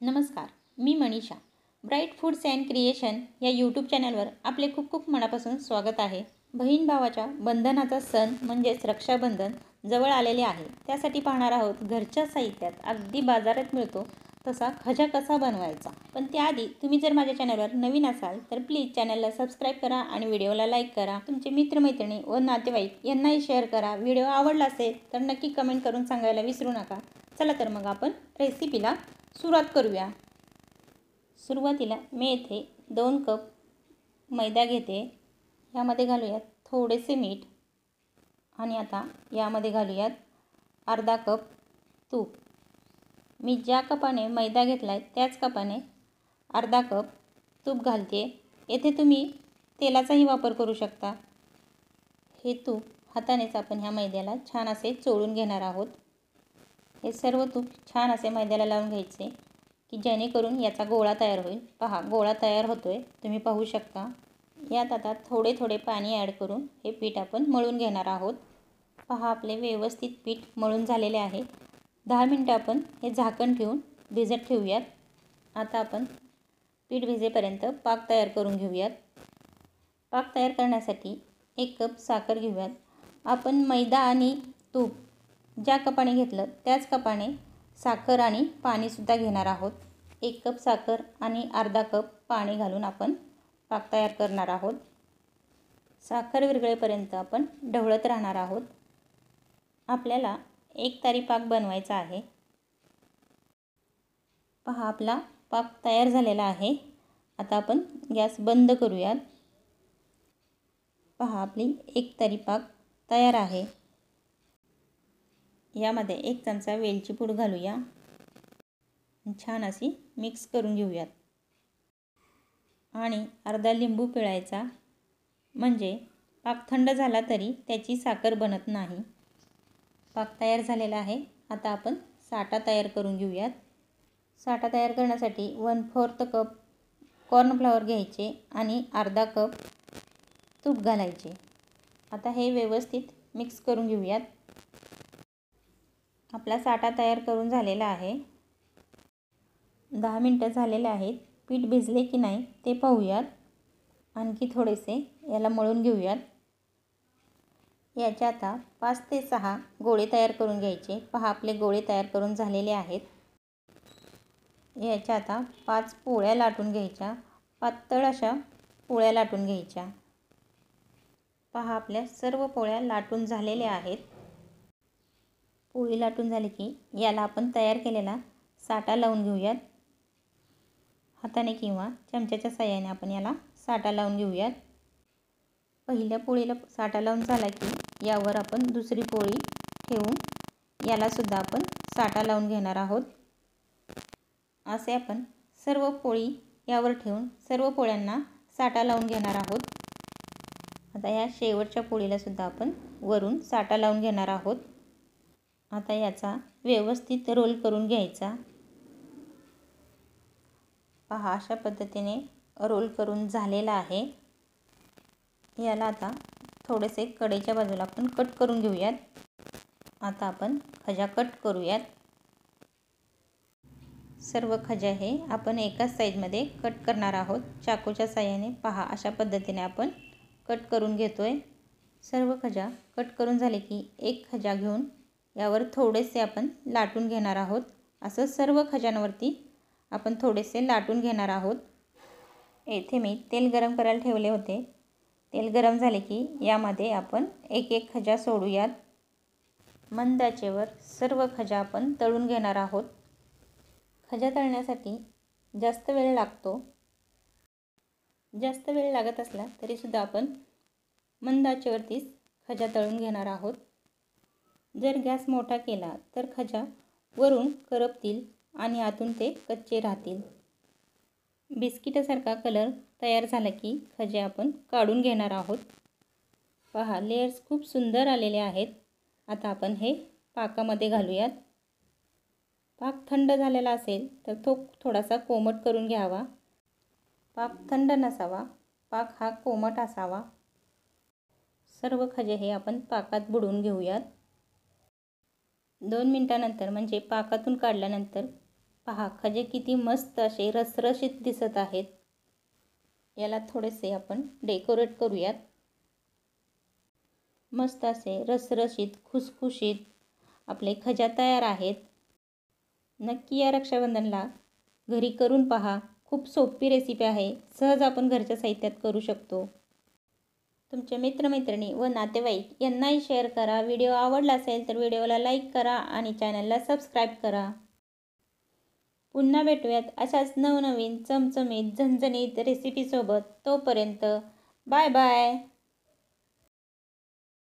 नमस्कार, मी Manisha. Bright foods and creation या यूट्यूब चॅनलवर आपले खूप खूप मनापासून स्वागत आहे. बहीण भावाच्या बंधनाचा सण म्हणजेच रक्षाबंधन जवळ आलेले आहे. त्यासाठी पाहणार आहोत घरच्या साहित्यात अगदी बाजारात मिळतो तसा खजा कसा बनवायचा. पण त्याआधी तुम्ही जर माझ्या चॅनलवर नवीन असाल तर प्लीज चॅनलला सबस्क्राईब करा आणि व्हिडिओला लाईक करा. तुमचे मित्रमैत्रिणी व नातेवाईक यांनाही शेअर करा. व्हिडिओ आवडला असेल तर नक्की कमेंट करून सांगायला विसरू नका. चला तर मग आपण रेसिपीला सुरुवात करूया. सुरुवातीला मी येथे 2 कप मैदा घेते. यामध्ये घालूयात थोडेसे मीठ आणि आता यामध्ये घालूयात अर्धा कप तूप. मी ज्या कपाने मैदा घेतला आहे त्याच कपाने अर्धा कप तूप घालते. येथे तुम्ही तेलाचाही वापर करू शकता. हे तूप हातानेच आपण ह्या मैद्याला छान असे चोळून घेणार आहोत. हे सर्व तूप छान असे मैद्याला लावून घ्यायचे की जेणेकरून याचा गोळा तयार होईल. पहा, गोळा तयार होतोय, तुम्ही पाहू शकता. यात आता थोडे थोडे पाणी ॲड करून हे पीठ आपण मळून घेणार आहोत. पहा, आपले व्यवस्थित पीठ मळून झालेले आहे. 10 मिनटं आपण हे झाकण ठेवून भिजत ठेवूयात. आता आपण पीठ भिजेपर्यंत पाक तयार करून घेऊयात. पाक तयार करण्यासाठी 1 कप साखर घेऊयात. आपण मैदा आणि तूप ज्या कपाने घेतलं त्याच कपाने साखर आणि पाणीसुद्धा घेणार आहोत. 1 कप साखर आणि अर्धा कप पाणी घालून आपण पाक तयार करणार आहोत. साखर विरघळेपर्यंत आपण ढवळत राहणार आहोत. आपल्याला एकतारी पाक बनवायचा आहे. पहा, आपला पाक तयार झालेला आहे. आता आपण गॅस बंद करूयात. पहा, आपली एकतारी पाक तयार आहे. यामध्ये 1 चमचा वेलची पूड घालूया. छान अशी मिक्स करून घेऊयात आणि अर्धा लिंबू पिळायचा, म्हणजे पाक थंड झाला तरी त्याची साखर बनत नाही. पाक तयार झालेला आहे. आता आपण साठा तयार करून घेऊयात. साठा तयार करण्यासाठी 1/4 कप कॉर्नफ्लॉवर घ्यायचे आणि अर्धा कप तूप घालायचे. आता हे व्यवस्थित मिक्स करून घेऊयात. आपला साठा तयार करून झालेला आहे. 10 मिनटं झालेले आहेत. पीठ भिजले की नाही ते पाहूयात. आणखी थोडेसे याला मळून घेऊयात. याचे आता 5 ते 6 गोळे तयार करून घ्यायचे. पहा, आपले गोळे तयार करून झालेले आहेत. याच्या आता 5 पोळ्या लाटून घ्यायच्या. पातळ अशा पोळ्या लाटून घ्यायच्या. पहा, आपल्या सर्व पोळ्या लाटून झालेल्या आहेत. पोळी लाटून झाली की याला आपण तयार केलेला साठा लावून घेऊयात. हाताने किंवा चमच्याच्या साहाय्याने आपण याला साठा लावून घेऊयात. पहिल्या पोळीला साठा लावून झाला की यावर आपण दुसरी पोळी ठेवून यालासुद्धा आपण साठा लावून घेणार आहोत. असे आपण सर्व पोळी यावर ठेवून सर्व पोळ्यांना साठा लावून घेणार आहोत. आता या शेवटच्या पोळीलासुद्धा आपण वरून साठा लावून घेणार आहोत. आता याचा व्यवस्थित रोल करून घ्यायचा. पहा, अशा पद्धतीने रोल करून झालेला आहे. याला आता थोडेसे कडेच्या बाजूला आपण कट करून घेऊयात. आता आपण खजा कट करूयात. सर्व खजा हे आपण एकाच साईजमध्ये कट करणार आहोत. चाकूच्या साहाय्याने पहा, अशा पद्धतीने आपण कट करून घेतोय. सर्व खजा कट करून झाले की एक खजा घेऊन यावर थोडेसे आपण लाटून घेणार आहोत. असं सर्व खजांवरती आपण थोडेसे लाटून घेणार आहोत. येथे मी तेल गरम करायला ठेवले होते. तेल गरम झाले की यामध्ये आपण एक एक खजा सोडूयात. मंद आचेवर सर्व खजा आपण तळून घेणार आहोत. खजा तळण्यासाठी जास्त वेळ लागतो. जास्त वेळ लागत असला तरीसुद्धा आपण मंद आचेवरतीच खजा तळून घेणार आहोत. जर गॅस मोठा केला तर खजा वरून करपतील आणि आतून ते कच्चे राहतील. बिस्किटासारखा कलर तयार झाला की खजे आपण काढून घेणार आहोत. पहा, लेयर्स खूप सुंदर आलेले आहेत. आता आपण हे पाकामध्ये घालूयात. पाक थंड झालेला असेल तर तो थोडासा कोमट करून घ्यावा. पाक थंड नसावा, पाक हा कोमट असावा. सर्व खजे हे आपण पाकात बुडवून घेऊयात. 2 मिनिटानंतर म्हणजे पाकातून काढल्यानंतर पहा खजे किती मस्त असे रसरशीत दिसत आहेत. याला थोडेसे आपण डेकोरेट करूयात. मस्त असे रसरशीत खुसखुशीत आपले खजा तयार आहेत. नक्की या रक्षाबंधनला घरी करून पहा. खूप सोपी रेसिपी आहे. सहज आपण घरच्या साहित्यात करू शकतो. तुमच्या मित्रमैत्रिणी व नातेवाईक यांनाही शेअर करा. व्हिडिओ आवडला असेल तर व्हिडिओला लाईक करा आणि चॅनलला सबस्क्राईब करा. पुन्हा भेटूयात अशाच नवनवीन चमचमीत झणझणीत रेसिपीसोबत. तोपर्यंत बाय बाय.